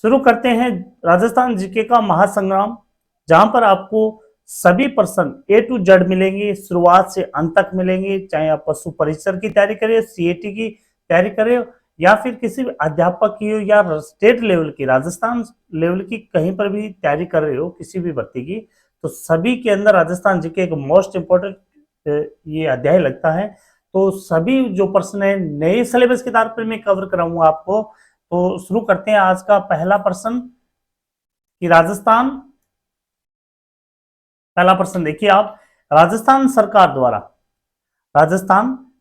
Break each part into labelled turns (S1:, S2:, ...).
S1: शुरू करते हैं राजस्थान जीके का महासंग्राम, जहां पर आपको सभी प्रश्न ए टू जेड मिलेंगे, शुरुआत से अंत तक मिलेंगे। चाहे आप पशु परिसर की तैयारी करें, सीएटी की तैयारी करें, या फिर किसी भी अध्यापक की हो, या स्टेट लेवल की, राजस्थान लेवल की कहीं पर भी तैयारी कर रहे हो किसी भी भर्ती की, तो सभी के अंदर राजस्थान जीके एक मोस्ट इंपॉर्टेंट ये अध्याय लगता है। तो सभी जो प्रश्न है नए सिलेबस के आधार पर मैं कवर कराऊंगा आपको। तो शुरू करते हैं आज का पहला प्रश्न कि राजस्थान, पहला प्रश्न देखिए आप, राजस्थान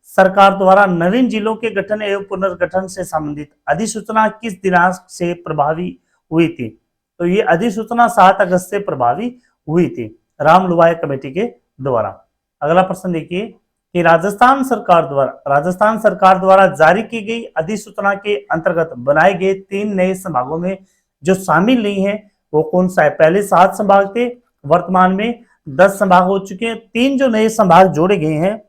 S1: सरकार द्वारा नवीन जिलों के गठन एवं पुनर्गठन से संबंधित अधिसूचना किस दिनांक से प्रभावी हुई थी? तो ये अधिसूचना 7 अगस्त से प्रभावी हुई थी, रामलुवाय कमेटी के द्वारा। अगला प्रश्न देखिए कि राजस्थान सरकार द्वारा जारी की गई अधिसूचना के अंतर्गत बनाए गए 3 नए संभागों में जो शामिल नहीं है वो कौन सा है? पहले 7 संभाग थे, वर्तमान में 10 संभाग हो चुके हैं। 3 जो नए संभाग जोड़े गए हैं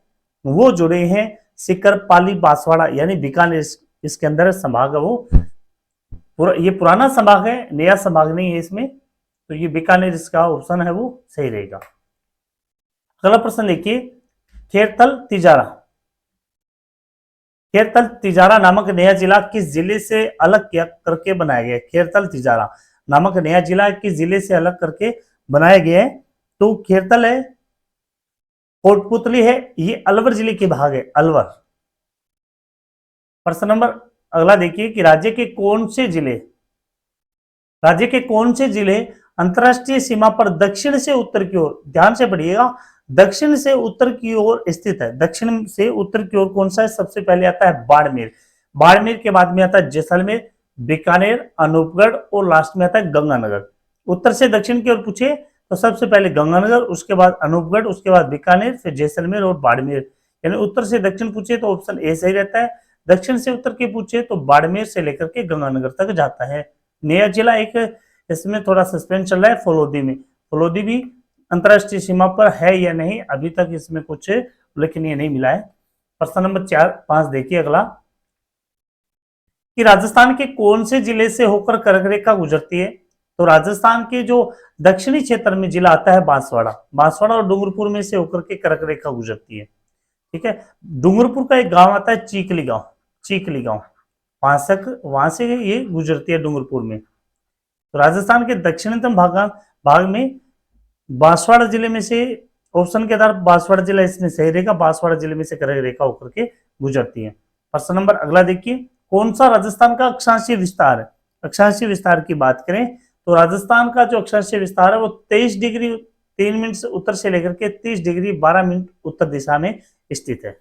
S1: वो जुड़े हैं सीकर, पाली, बांसवाड़ा यानी बीकानेर। इसके अंदर संभाग है वो ये पुराना संभाग है, नया संभाग नहीं है इसमें, तो ये बीकानेर इसका ऑप्शन है वो सही रहेगा। अगला प्रश्न देखिए, खेरतल तिजारा नामक नया जिला किस जिले से अलग करके बनाया गया? खेरतल तिजारा नामक नया जिला किस जिले से अलग करके बनाया गया है? तो खेरतल है, कोटपुतली है, ये अलवर जिले के भाग है, अलवर। प्रश्न नंबर अगला देखिए कि राज्य के कौन से जिले अंतरराष्ट्रीय सीमा पर दक्षिण से उत्तर की ओर, ध्यान से पढ़िएगा, दक्षिण से उत्तर की ओर स्थित है। दक्षिण से उत्तर की ओर कौन सा है? सबसे पहले आता है बाड़मेर, बाड़मेर के बाद में आता है जैसलमेर, बीकानेर, अनूपगढ़ और लास्ट में आता है गंगानगर। उत्तर से दक्षिण की ओर पूछे तो सबसे पहले गंगानगर, उसके बाद अनूपगढ़, उसके बाद बीकानेर, फिर जैसलमेर और बाड़मेर। यानी उत्तर से दक्षिण पूछे तो ऑप्शन ए सही रहता है, दक्षिण से उत्तर के पूछे तो बाड़मेर से लेकर के गंगानगर तक जाता है। नया जिला एक इसमें थोड़ा सस्पेंस चल रहा है, फलोदी भी अंतरराष्ट्रीय सीमा पर है या नहीं, अभी तक इसमें कुछ उल्लेखनीय नहीं मिला है। प्रश्न नंबर 5 देखिए अगला कि राजस्थान के कौन से जिले से होकर कर्क रेखा गुजरती है? तो राजस्थान के जो दक्षिणी क्षेत्र में जिला आता है बांसवाड़ा और डूंगरपुर में से होकर के कर्क रेखा गुजरती है। ठीक है, डूंगरपुर का एक गांव आता है चीकली गांव, वहां से ये गुजरती है डूंगरपुर में। तो राजस्थान के दक्षिणतम भाग में बांसवाड़ा जिले में से, ऑप्शन के आधार बांसवाड़ा जिला इसमें सही रहेगा, बांसवाड़ा जिले में से कर्क रेखा होकर के गुजरती है। प्रश्न नंबर अगला देखिए, कौन सा राजस्थान का अक्षांशीय विस्तार है? अक्षांशीय विस्तार की बात करें तो राजस्थान का जो अक्षांशीय विस्तार है वो 23 डिग्री 3 मिनट उत्तर से लेकर के 30 डिग्री 12 मिनट उत्तर दिशा में स्थित है।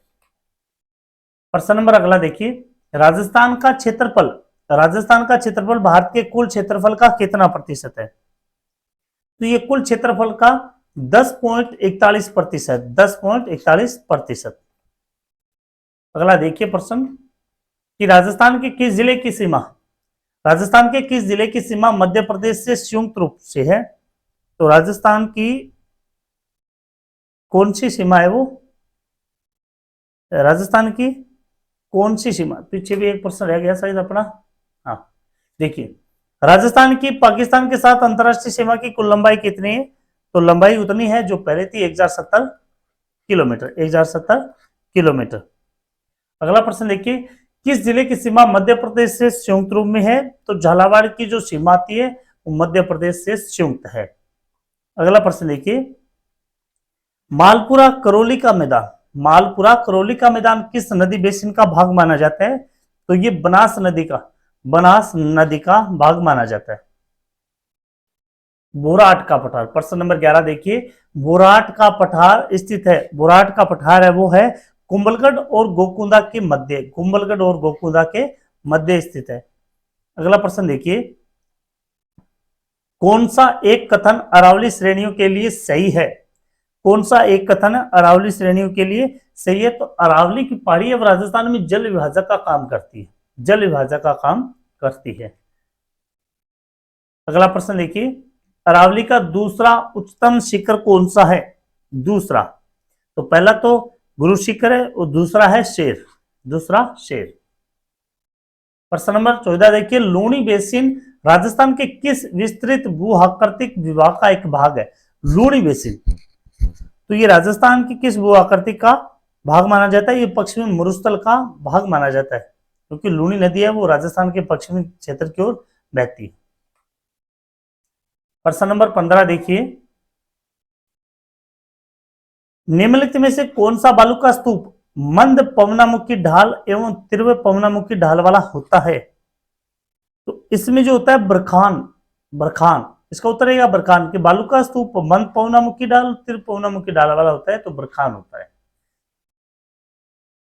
S1: प्रश्न नंबर अगला देखिए, राजस्थान का क्षेत्रफल भारत के कुल क्षेत्रफल का कितना प्रतिशत है? तो ये कुल क्षेत्रफल का 10.41%। अगला देखिए प्रश्न कि राजस्थान के किस जिले की सीमा मध्य प्रदेश से संयुक्त रूप से है? तो राजस्थान की कौन सी सीमा है वो? राजस्थान की कौन सी सीमा, पीछे भी एक प्रश्न रह गया शायद अपना। हाँ देखिए, राजस्थान की पाकिस्तान के साथ अंतरराष्ट्रीय सीमा की कुल लंबाई कितनी है? तो लंबाई उतनी है जो पहले थी, 1070 किलोमीटर। अगला प्रश्न देखिए, किस जिले की सीमा मध्य प्रदेश से संयुक्त रूप में है? तो झालावाड़ की जो सीमा आती है वो मध्य प्रदेश से संयुक्त है। अगला प्रश्न देखिए, मालपुरा करौली का मैदान किस नदी बेसिन का भाग माना जाता है? तो ये बनास नदी का भाग माना जाता है। बोराट का पठार, प्रश्न नंबर 11 देखिए, बोराट का पठार स्थित है, बोराट का पठार है वो है कुंभलगढ़ और गोकुंदा के मध्य स्थित है। अगला प्रश्न देखिए, कौन सा एक कथन अरावली श्रेणियों के लिए सही है? तो अरावली की पहाड़ी अब राजस्थान में जल विभाजक का काम करती है। अगला प्रश्न देखिए, अरावली का दूसरा उच्चतम शिखर कौन सा है? तो पहला तो गुरु शिखर है और दूसरा है शेर। प्रश्न नंबर 14 देखिए, लूणी बेसिन राजस्थान के किस विस्तृत भू-आकृतिक विभाग का एक भाग है? लूणी बेसिन। तो ये राजस्थान की किस भू-आकृतिक का भाग माना जाता है? ये पश्चिमी मरुस्थल का भाग माना जाता है, क्योंकि लूणी नदी है वो राजस्थान के पश्चिमी क्षेत्र की ओर बहती है। प्रश्न नंबर 15 देखिए, निम्नलिखित में से कौन सा बालू का स्तूप मंद पवनामुखी ढाल एवं तीव्र पवनामुखी ढाल वाला होता है? तो इसमें जो होता है बरखान, बरखान इसका उत्तर रहेगा बरखान। के बालू का स्तूप मंद पवनामुखी ढाल तीव्र पवनामुखी ढाल वाला होता है, तो बरखान होता है।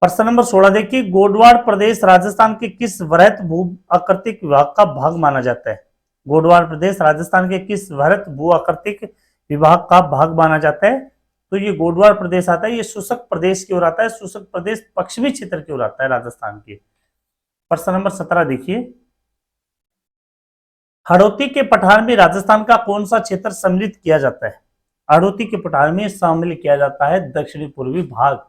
S1: प्रश्न नंबर 16 देखिए, गोडवाड़ प्रदेश राजस्थान के किस वृहत भू आकृतिक विभाग का भाग माना जाता है? गोडवाड़ प्रदेश राजस्थान के किस वृहत भू आकृतिक विभाग का भाग माना जाता है? तो ये गोडवाड़ प्रदेश आता है, ये शुष्क प्रदेश की ओर आता है। शुष्क प्रदेश पश्चिमी क्षेत्र की ओर आता है राजस्थान के। प्रश्न नंबर 17 देखिए, हाड़ौती के पठार में राजस्थान का कौन सा क्षेत्र सम्मिलित किया जाता है? हाड़ौती के पठार में शामिल किया जाता है दक्षिणी पूर्वी भाग,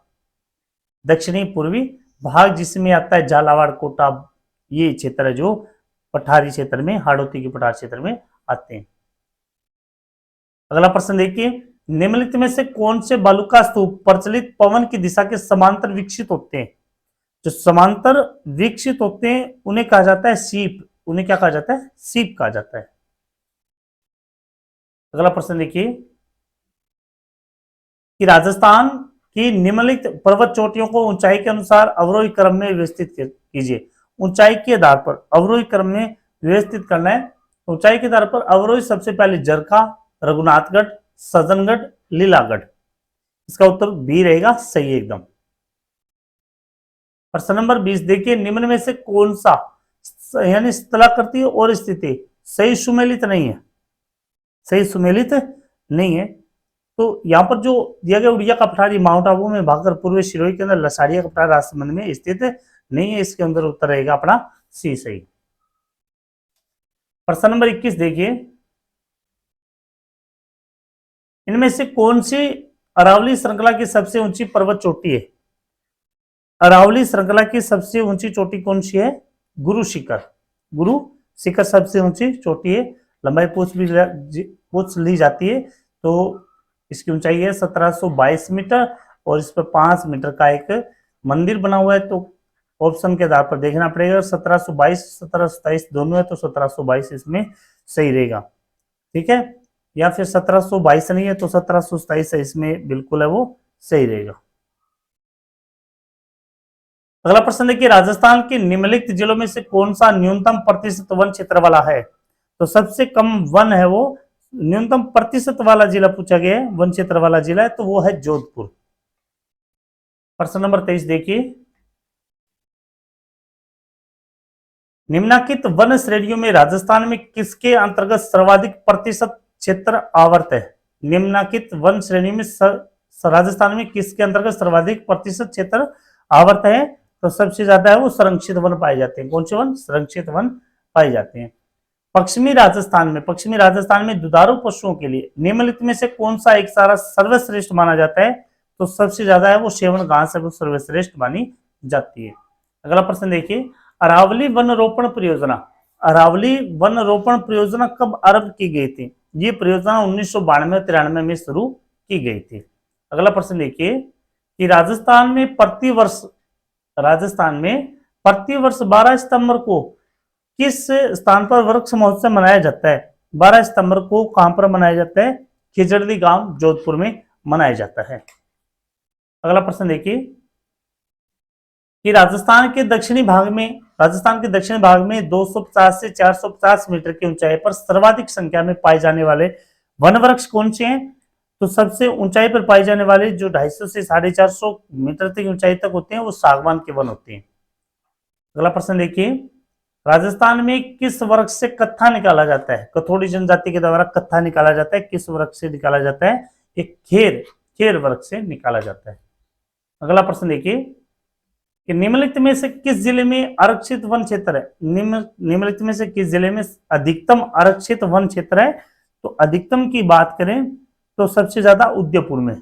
S1: दक्षिणी पूर्वी भाग जिसमें आता है झालावाड़, कोटा, ये क्षेत्र है जो पठारी क्षेत्र में, हाड़ौती के पठार क्षेत्र में आते हैं। अगला प्रश्न देखिए, निम्नलिखित में से कौन से बालू का स्तूप प्रचलित पवन की दिशा के समांतर विकसित होते हैं? जो समांतर विकसित होते हैं उन्हें कहा जाता है सीप। उन्हें क्या कहा जाता है? सीप कहा जाता है। अगला प्रश्न देखिए कि राजस्थान की निम्नलिखित पर्वत चोटियों को ऊंचाई के अनुसार अवरोही क्रम में व्यवस्थित कीजिए। ऊंचाई के आधार पर अवरोही क्रम में व्यवस्थित करना है। ऊंचाई के आधार पर अवरोही सबसे पहले जरखा, रघुनाथगढ़, सज्जनगढ़, लीलागढ़। इसका उत्तर बी रहेगा, सही एकदम। प्रश्न नंबर 20 देखिए, निम्न में से कौन सा यानी स्थलाकृति और स्थिति सही सुमेलित नहीं है? सही सुमेलित नहीं है। तो यहाँ पर जो दिया गया उड़िया का पठार माउंट आबू में भागकर पूर्वी सिरोही के अंदर लसाड़िया का पठार राजसमंद में स्थित नहीं है। इसके अंदर उत्तर रहेगा अपना सी सही। प्रश्न नंबर 21 देखिए, इनमें से कौन सी अरावली श्रृंखला की सबसे ऊंची पर्वत चोटी है? अरावली श्रृंखला की सबसे ऊंची चोटी कौन सी है? गुरु शिखर। गुरु शिखर सबसे ऊंची चोटी है। लंबाई पूछ ली जाती है तो इसकी ऊंचाई है 1722 मीटर और इस पर 5 मीटर का एक मंदिर बना हुआ है। तो ऑप्शन के आधार पर देखना पड़ेगा, 1722 1727 दोनों है तो 1722 इसमें सही रहेगा। ठीक है, या फिर 1722 नहीं है तो 1727 है, इसमें बिल्कुल है वो सही रहेगा। अगला प्रश्न देखिए, राजस्थान के निम्नलिखित जिलों में से कौन सा न्यूनतम प्रतिशत वन क्षेत्र वाला है? तो सबसे कम वन है वो, न्यूनतम प्रतिशत वाला जिला पूछा गया है, वन क्षेत्र वाला जिला है तो वो है जोधपुर। प्रश्न नंबर 23 देखिए, निम्नलिखित वन श्रेणियों में राजस्थान में किसके अंतर्गत सर्वाधिक प्रतिशत क्षेत्र आवर्त है? निम्नलिखित वन श्रेणी में राजस्थान में किसके अंतर्गत सर्वाधिक प्रतिशत क्षेत्र आवर्त है? तो सबसे ज्यादा है वो संरक्षित वन पाए जाते हैं। कौन से वन? संरक्षित वन पाए जाते हैं। पश्चिमी राजस्थान में दुधारू पशुओं के लिए निम्नलिखित में से कौन सा एक चारा सर्वश्रेष्ठ माना जाता है? तो सबसे ज्यादा है वो सेवन घास है वो सर्वश्रेष्ठ मानी जाती है। अगला प्रश्न देखिए, अरावली वन रोपण परियोजना, अरावली वन रोपण परियोजना कब आरंभ की गई थी? ये परियोजना 1992-93 में शुरू की गई थी। अगला प्रश्न देखिए कि राजस्थान में प्रति वर्ष 12 सितंबर को किस स्थान पर वृक्ष महोत्सव मनाया जाता है? 12 सितंबर को कहां पर मनाया जाता है? खिजड़ी गांव जोधपुर में मनाया जाता है। अगला प्रश्न देखिए कि राजस्थान के दक्षिणी भाग में 250 से 450 मीटर की ऊंचाई पर सर्वाधिक संख्या में पाए जाने वाले वन वृक्ष कौन से हैं? तो सबसे ऊंचाई पर पाए जाने वाले जो 250 से 450 मीटर तक ऊंचाई तक होते हैं वो सागवान के वन होते हैं। अगला प्रश्न देखिए, राजस्थान में किस वृक्ष से कत्था निकाला जाता है? कथोड़ी जनजाति के द्वारा कत्था निकाला जाता है, किस वृक्ष से निकाला जाता है? एक खेर वृक्ष से निकाला जाता है। अगला प्रश्न देखिए कि निम्नलिखित में से किस जिले में आरक्षित वन क्षेत्र है? निम्नलिखित में से किस जिले में अधिकतम आरक्षित वन क्षेत्र है? तो अधिकतम की बात करें तो सबसे ज्यादा उदयपुर में,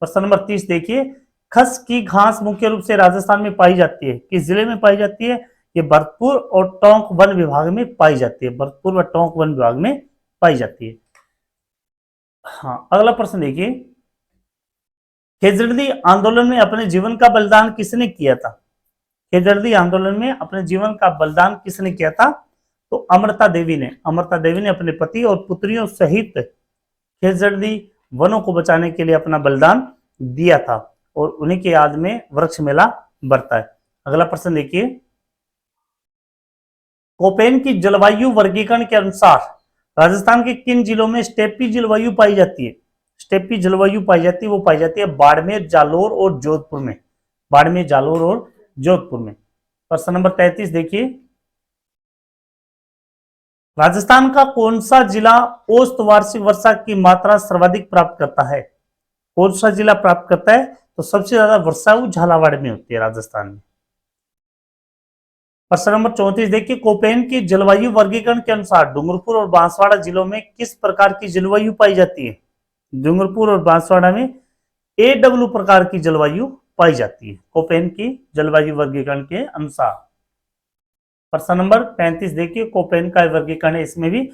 S1: प्रश्न नंबर 30 देखिए, खस की घास मुख्य रूप से राजस्थान में पाई जाती है, किस जिले में पाई जाती है? ये भरतपुर और टोंक वन विभाग में पाई जाती है, भरतपुर व टोंक वन विभाग में पाई जाती है। हाँ, अगला प्रश्न देखिए, खेजड़दी आंदोलन में अपने जीवन का बलिदान किसने किया था? खेजड़दी आंदोलन में अपने जीवन का बलिदान किसने किया था? तो अमृता देवी ने, अमृता देवी ने अपने पति और पुत्रियों सहित खेजड़दी वनों को बचाने के लिए अपना बलिदान दिया था और उन्हीं की याद में वृक्ष मेला बढ़ता है। अगला प्रश्न देखिए, कोपेन की जलवायु वर्गीकरण के अनुसार राजस्थान के किन जिलों में स्टेपी जलवायु पाई जाती है? स्टेपी जलवायु पाई जाती है, वो पाई जाती है बाड़मेर, जालोर और जोधपुर में, बाड़मेर, जालोर और जोधपुर में। प्रश्न नंबर 33 देखिए, राजस्थान का कौन सा जिला औसत वार्षिक वर्षा की मात्रा सर्वाधिक प्राप्त करता है? कौन सा जिला प्राप्त करता है? तो सबसे ज्यादा वर्षा झालावाड़ में होती है, राजस्थान में। प्रश्न नंबर 34 देखिए, कोपेन की जलवायु वर्गीकरण के अनुसार डूंगरपुर और बांसवाड़ा जिलों में किस प्रकार की जलवायु पाई जाती है? डूंगरपुर और बांसवाड़ा में AW प्रकार की जलवायु पाई जाती है, कोपेन की जलवायु वर्गीकरण के अनुसार। प्रश्न नंबर 35 देखिए, कोपेन का वर्गीकरण है, इसमें भी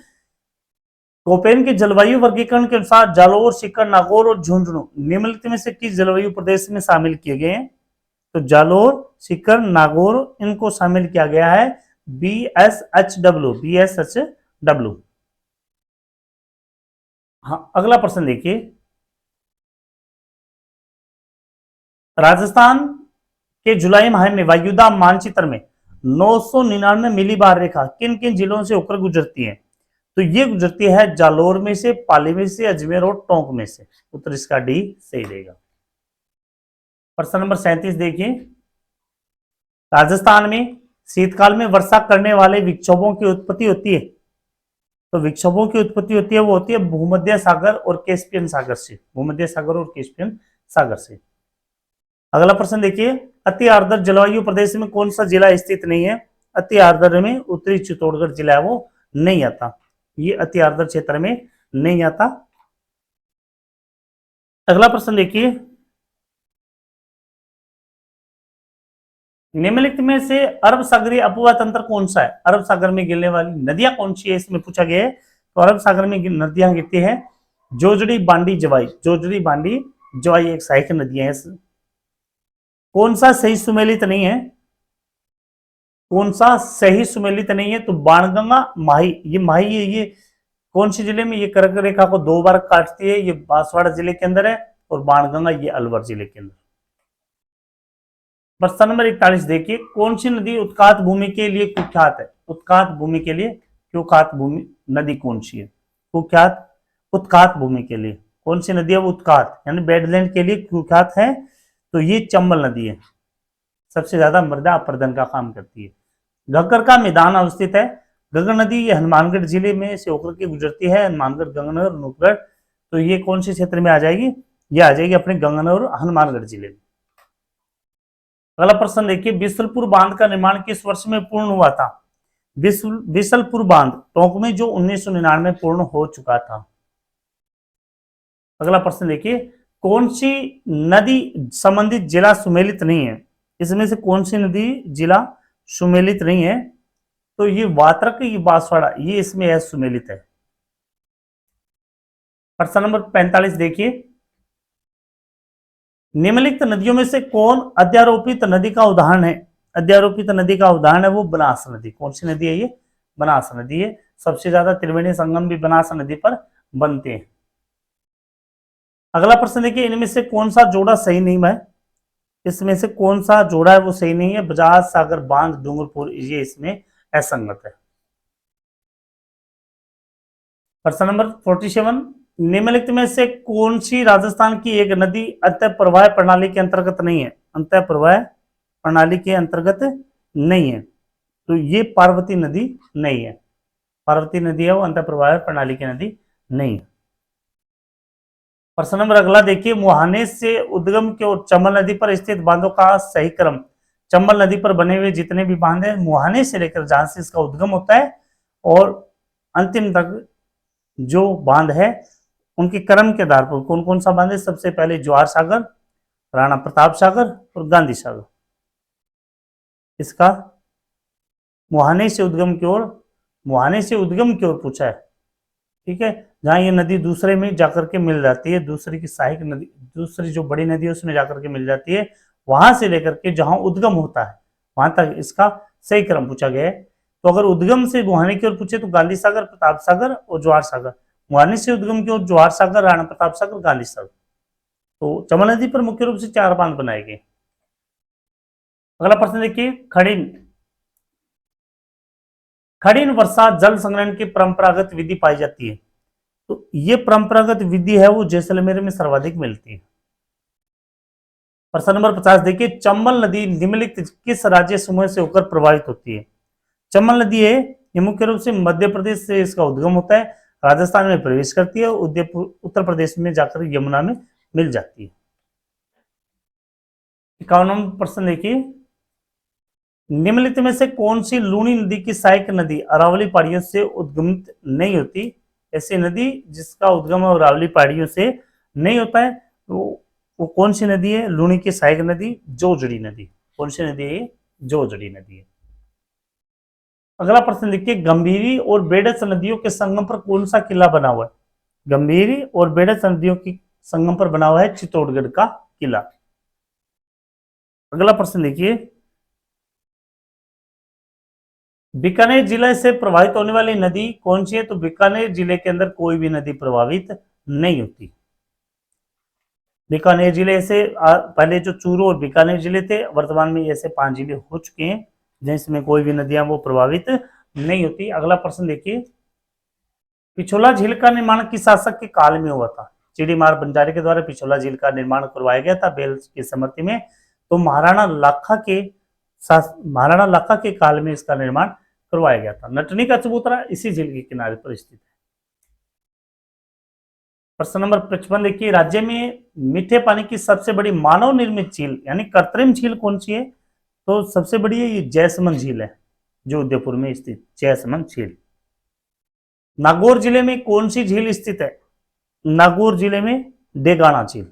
S1: कोपेन के जलवायु वर्गीकरण के अनुसार जालोर, सीकर, नागौर और झुंझुनू निम्नलिखित में से किस जलवायु प्रदेश में शामिल किए गए हैं? तो जालोर, सीकर, नागौर इनको शामिल किया गया है BSHW। हाँ, अगला प्रश्न देखिए, राजस्थान के जुलाई माह में वायुदा मानचित्र में 999 मिलीबार रेखा किन किन जिलों से होकर गुजरती है? तो ये गुजरती है जालोर में से, पाली में से, अजमेर और टोंक में से। उत्तर इसका डी सही रहेगा। प्रश्न नंबर 37 देखिए, राजस्थान में शीतकाल में वर्षा करने वाले विक्षोभों की उत्पत्ति होती है। तो विक्षोभों की उत्पत्ति होती है, वो होती है भूमध्य सागर और कैस्पियन सागर से, भूमध्य सागर और कैस्पियन सागर से। अगला प्रश्न देखिए, अति आर्द्र जलवायु प्रदेश में कौन सा जिला स्थित नहीं है? अति आर्द्र में उत्तरी चित्तौड़गढ़ जिला है, वो नहीं आता, ये अति आर्द्र क्षेत्र में नहीं आता। अगला प्रश्न देखिए, निम्नलिखित में से अरब सागरीय अपवाह तंत्र कौन सा है? अरब सागर में गिरने वाली नदियां कौन सी है, इसमें पूछा गया है। तो अरब सागर में नदियां गिरती है जोजड़ी, बांडी, जवाई। जोजड़ी, बांडी, जवाई एक सहायक नदियां है। कौन सा सही सुमेलित नहीं है? कौन सा सही सुमेलित नहीं है? तो बाणगंगा, माही। ये माही है, ये कौन सी जिले में? ये कर्क रेखा को 2 बार काटती है, ये बांसवाड़ा जिले के अंदर है, और बाणगंगा ये अलवर जिले के अंदर। प्रश्न नंबर 41 देखिए, कौन सी नदी उत्कात भूमि के लिए कुख्यात है? उत्कात भूमि के लिए कुख्यात भूमि नदी कौन सी है? कुख्यात उत्कात भूमि के लिए कौन सी नदी है? वो उत्कात यानी बेडलैंड के लिए कुख्यात है, तो ये चंबल नदी है, सबसे ज्यादा मृदा अपर्दन का काम करती है। घग्गर का मैदान अवस्थित है। घग्गर नदी ये हनुमानगढ़ जिले में से होकर के गुजरती है, हनुमानगढ़, गंगानगर, नूरगढ़। तो ये कौन से क्षेत्र में आ जाएगी? ये आ जाएगी अपने गंगानगर और हनुमानगढ़ जिले में। अगला प्रश्न देखिए, बिसलपुर बांध का निर्माण किस वर्ष में पूर्ण हुआ था? बिसलपुर बांध टोंक में जो 1999 में पूर्ण हो चुका था। अगला प्रश्न देखिए, कौन सी नदी संबंधित जिला सुमेलित नहीं है? इसमें से कौन सी नदी जिला सुमेलित नहीं है? तो ये वात्रक, ये बांसवाड़ा, ये इसमें है, सुमेलित है। प्रश्न नंबर 45 देखिए, निम्नलिखित नदियों में से कौन अध्यारोपित नदी का उदाहरण है? अध्यारोपित नदी का उदाहरण है वो बनास नदी। कौन सी नदी है ये? बनास नदी है। सबसे ज्यादा त्रिवेणी संगम भी बनास नदी पर बनते हैं। अगला प्रश्न देखिए, इनमें से कौन सा जोड़ा सही नहीं है? इसमें से कौन सा जोड़ा है वो सही नहीं है? बजाज सागर बांध डूंगरपुर, ये इसमें असंगत है। प्रश्न नंबर 47, निम्नलिखित में से कौन सी राजस्थान की एक नदी अंतः प्रवाह प्रणाली के अंतर्गत नहीं है? अंतः प्रवाह प्रणाली के अंतर्गत नहीं है, तो ये पार्वती नदी नहीं है। पार्वती नदी है वो अंतः प्रवाह प्रणाली की नदी नहीं है। प्रश्न नंबर अगला देखिए, मुहाने से उद्गम की ओर चंबल नदी पर स्थित बांधों का सही क्रम। चंबल नदी पर बने हुए जितने भी बांध है, मुहाने से लेकर जहां से इसका उद्गम होता है और अंतिम तक जो बांध है, उनके क्रम के आधार पर कौन कौन सा बांध है? सबसे पहले जवाहर सागर, राणा प्रताप सागर और गांधी सागर। इसका मुहाने से उद्गम की ओर, मुहाने से उद्गम की ओर पूछा है, ठीक है, जहां ये नदी दूसरे में जाकर के मिल जाती है, दूसरी की सहायक नदी, दूसरी जो बड़ी नदी है उसमें जाकर के मिल जाती है, वहां से लेकर के जहां उद्गम होता है वहां तक इसका सही क्रम पूछा गया है। तो अगर उद्गम से मुहाने की ओर पूछे तो गांधी सागर, प्रताप सागर और जवाहर सागर। मुहाने से उद्गम की ओर जवाहर सागर, राणा प्रताप सागर, गांधी सागर। तो चंबल नदी पर मुख्य रूप से 4 बांध बनाए गए। अगला प्रश्न देखिए, खड़ीन, खड़ीन वर्षा जल संग्रहण की परंपरागत विधि पाई जाती है। तो ये परंपरागत विधि है वो जैसलमेर में सर्वाधिक मिलती है। प्रश्न नंबर 50 देखिए, चंबल नदी निम्नलिखित किस राज्य समूह से होकर प्रभावित होती है? चंबल नदी है ये मुख्य रूप से मध्य प्रदेश से इसका उद्गम होता है, राजस्थान में प्रवेश करती है, उत्तर प्रदेश में जाकर यमुना में मिल जाती है। 51वां प्रश्न देखिए, निम्नलिखित में से कौन सी लूनी नदी की सहायक नदी अरावली पहाड़ियों से उद्गमित नहीं होती? ऐसी नदी जिसका उद्गम अरावली पहाड़ियों से नहीं होता है वो कौन सी नदी है? लूनी की सहायक नदी जोजड़ी नदी। कौन सी नदी है? जोजड़ी नदी है। अगला प्रश्न देखिए, गंभीरी और बेडस नदियों के संगम पर कौन सा किला बना हुआ है? गंभीरी और बेडस नदियों की संगम पर बना हुआ है चित्तौड़गढ़ का किला। अगला प्रश्न देखिए, बीकानेर जिले से प्रभावित होने वाली नदी कौन सी है? तो बीकानेर जिले के अंदर कोई भी नदी प्रभावित नहीं होती। बीकानेर जिले से पहले जो चूरू और बीकानेर जिले थे, वर्तमान में ऐसे 5 जिले हो चुके हैं जिसमें कोई भी नदियां वो प्रभावित नहीं होती। अगला प्रश्न देखिए, पिछोला झील का निर्माण किस शासक के काल में हुआ था? चिड़ीमार बंजारे के द्वारा पिछोला झील का निर्माण करवाया गया था बेल की सम्मति में। तो महाराणा लाखा के काल में इसका निर्माण करवाया गया था। नटनी का चबूतरा इसी झील के किनारे पर स्थित है। प्रश्न नंबर 55 देखिए, राज्य में मीठे पानी की सबसे बड़ी मानव निर्मित झील यानी कृत्रिम झील कौन सी है? तो सबसे बड़ी है ये जैसमंद झील है, जो उदयपुर में स्थित जैसमंद झील। नागौर जिले में कौन सी झील स्थित है? नागौर जिले में डेगाना झील।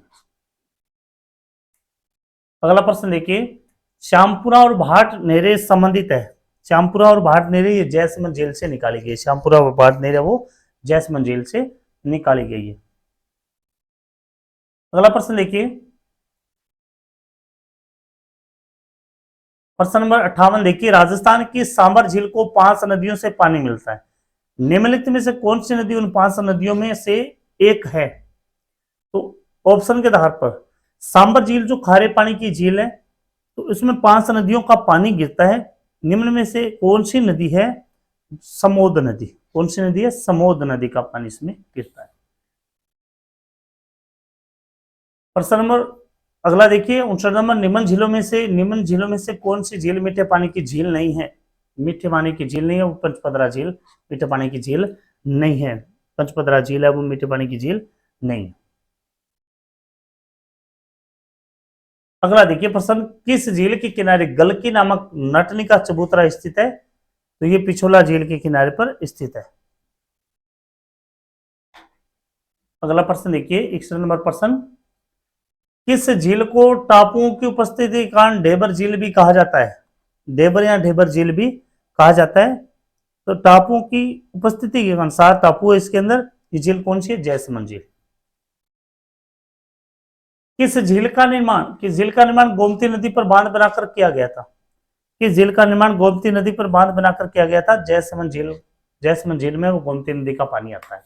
S1: अगला प्रश्न देखिए, श्यामपुरा और भाट नहरें संबंधित है। श्यामपुरा और भाट नहरें ये जैसमंद झील से निकाली गई। श्यामपुरा और भाट नहरें वो जैसमंद झील से निकाली गई है। अगला प्रश्न देखिए, प्रश्न नंबर 58 देखिए, राजस्थान की सांबर झील को 5 नदियों से पानी मिलता है। निम्नलिखित में से कौन सी नदी उन 5 नदियों में से एक है? तो ऑप्शन के आधार पर सांबर झील जो खारे पानी की झील है, तो इसमें 5 नदियों का पानी गिरता है। निम्न में से कौन सी नदी है? समोद नदी। कौन सी नदी है? समोद नदी का पानी इसमें गिरता है। प्रश्न नंबर अगला देखिए, 59 नंबर, निम्न झीलों में से कौन सी झील मीठे पानी की झील नहीं है? मीठे पानी की झील नहीं है वो पंचपदरा झील मीठे पानी की झील नहीं है। पंचपदरा झील है वो मीठे पानी की झील नहीं है। अगला देखिए प्रश्न, किस झील के किनारे गलकी नामक नटनी का चबूतरा स्थित है? तो ये पिछोला झील के किनारे पर स्थित है। अगला प्रश्न देखिए, 61 नंबर प्रश्न, किस झील को टापुओं की उपस्थिति के कारण ढेबर झील भी कहा जाता है? ढेबर या ढेबर झील भी कहा जाता है। तो टापुओं की उपस्थिति के कारण 7 टापू है इसके अंदर। ये झील कौन सी है? जैसमंद झील। किस झील का निर्माण गोमती नदी पर बांध बनाकर किया गया था? किस झील का निर्माण गोमती नदी पर बांध बनाकर किया गया था? जैसमंद झील। जैसमंद झील में वो गोमती नदी का पानी आता है।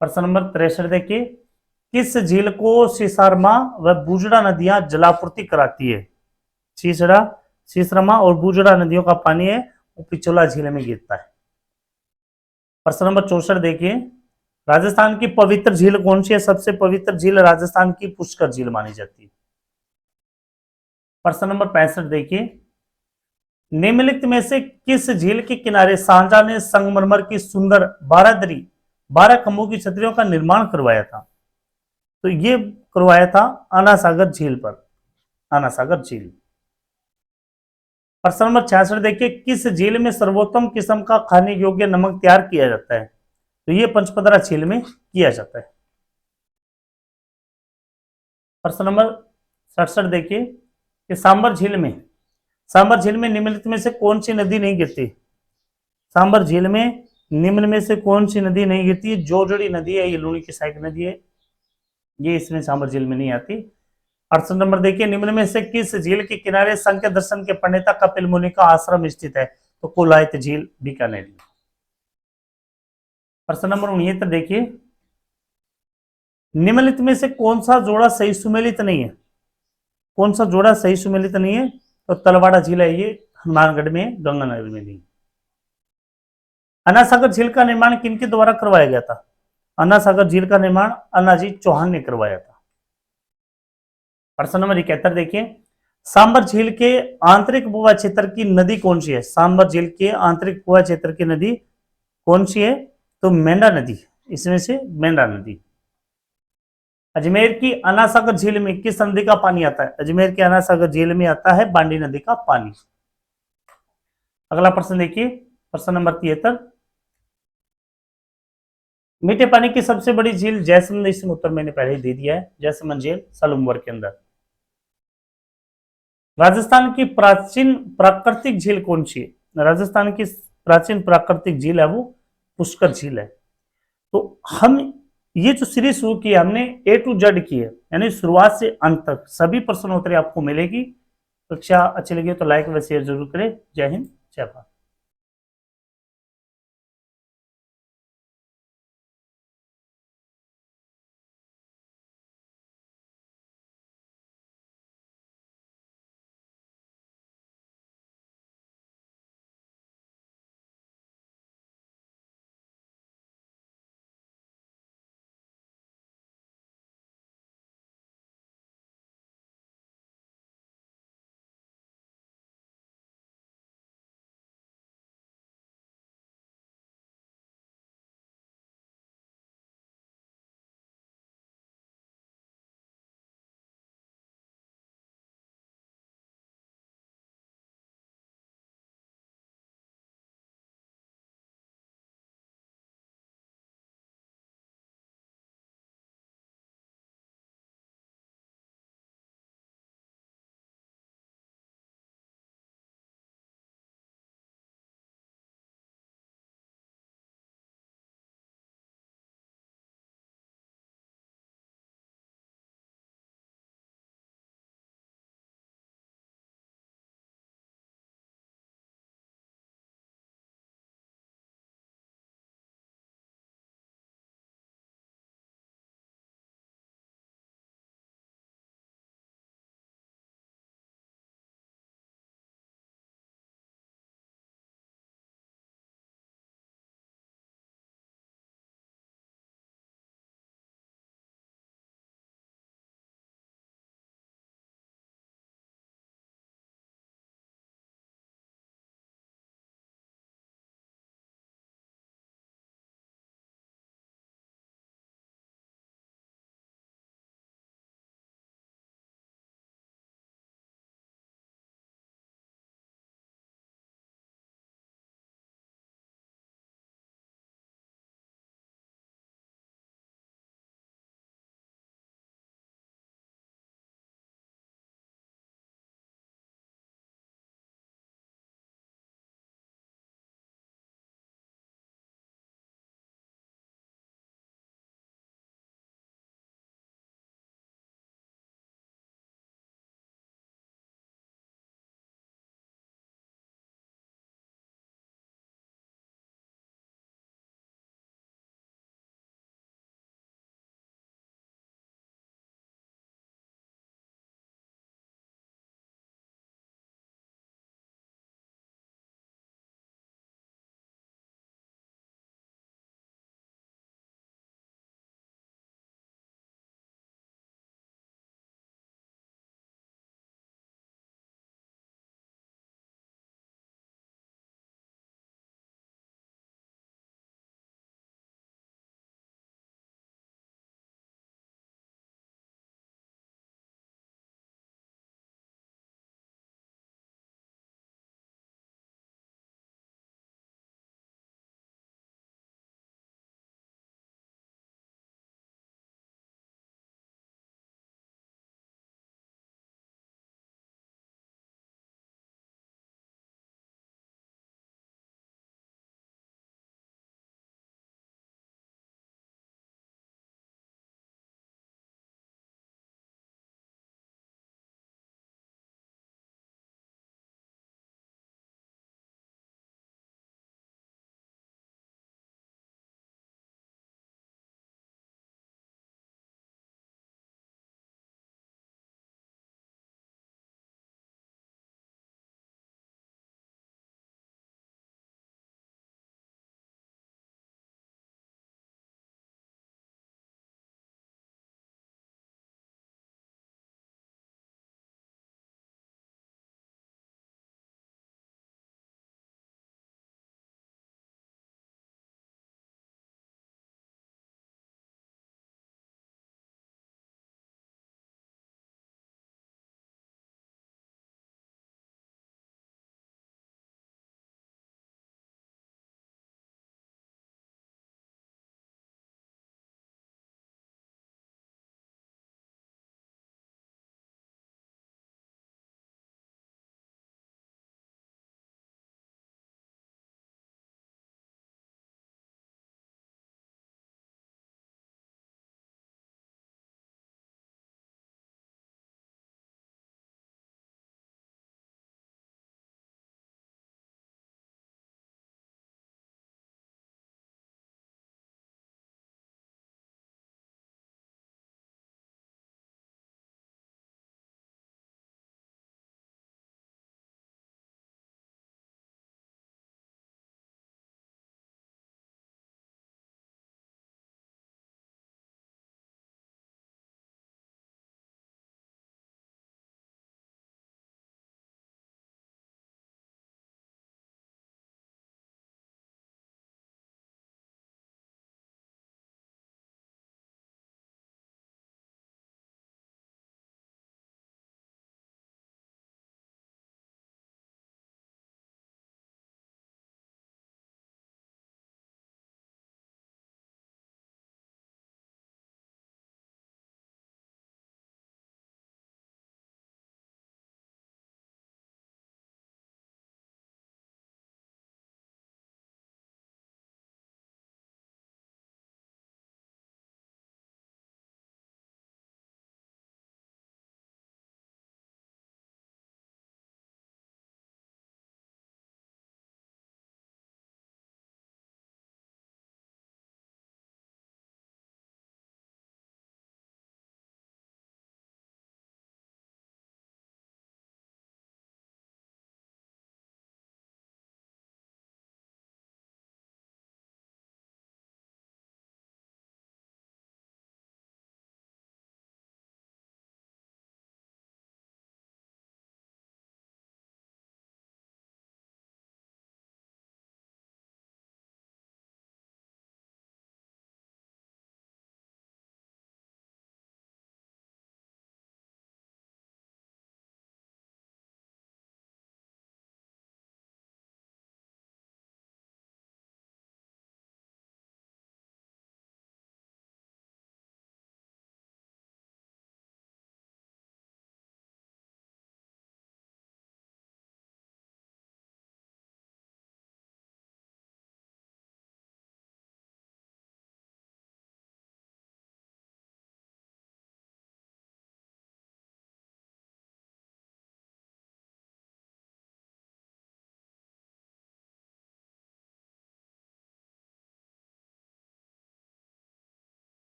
S1: प्रश्न नंबर 63 देखिए, किस झील को सीसरमा व बूजड़ा नदियां जलापूर्ति कराती है? सीसरमा और बूजड़ा नदियों का पानी है वो पिछोला झील में गिरता है। प्रश्न नंबर 64 देखिए, राजस्थान की पवित्र झील कौन सी है? सबसे पवित्र झील राजस्थान की पुष्कर झील मानी जाती है। प्रश्न नंबर 65 देखिए, निम्नलिखित में से किस झील के किनारे सांझा ने संगमरमर की सुंदर 12 खंभों की छतरियों का निर्माण करवाया था? तो ये करवाया था आना सागर झील पर, आना सागर झील। प्रश्न नंबर 66 देखिए, किस झील में सर्वोत्तम किस्म का खाने योग्य नमक तैयार किया जाता है? तो ये पंचपदरा झील में किया जाता है। प्रश्न नंबर 67 देखिए कि सांबर झील में सांबर झील में निम्नलिखित में से कौन सी नदी नहीं गिरती? सांबर झील में निम्न में से कौन सी नदी नहीं गिरती? जोजड़ी नदी है, ये लूनी की सहायक नदी है, ये इसमें सांबर झील में नहीं आती। 68 नंबर देखिए, निम्न में से किस झील के किनारे संख्य दर्शन के प्रणेता कपिल मुनि का आश्रम स्थित है? तो कोलायत झील बीकानेर में। प्रश्न नंबर 69 देखिए, निम्नलिखित में से कौन सा जोड़ा सही सुमेलित नहीं है? कौन सा जोड़ा सही सुमेलित नहीं है? तो तलवाड़ा झील है, ये हनुमानगढ़ में, गंगानगर में नहीं। अन्ना सागर झील का निर्माण किनके द्वारा करवाया गया था? अन्ना सागर झील का निर्माण अन्नाजी चौहान ने करवाया था। प्रश्न नंबर 71 देखिए, सांबर झील के आंतरिक उपवा क्षेत्र की नदी कौन सी है? सांबर झील के आंतरिक उपवा क्षेत्र की नदी कौन सी है? तो मेंढा नदी, इसमें से मेंढा नदी। अजमेर की अन्ना सागर झील में किस नदी का पानी आता है? अजमेर के अन्ना सागर झील में आता है बांडी नदी का पानी। अगला प्रश्न देखिए, प्रश्न नंबर 73, मीठे पानी की सबसे बड़ी झील जैसमंद, इसमें उत्तर मैंने पहले ही दे दिया है, जैसमंद झील सलूमवर के अंदर। राजस्थान की प्राचीन प्राकृतिक झील कौन सी है? राजस्थान की प्राचीन प्राकृतिक झील है वो पुष्कर झील है। तो हम ये जो सीरीज शुरू की है हमने A to Z की है, यानी शुरुआत से अंत तक सभी प्रश्नोत्तरी आपको मिलेगी। कक्षा अच्छी लगी तो लाइक व शेयर जरूर करें। जय हिंद, जय भारत।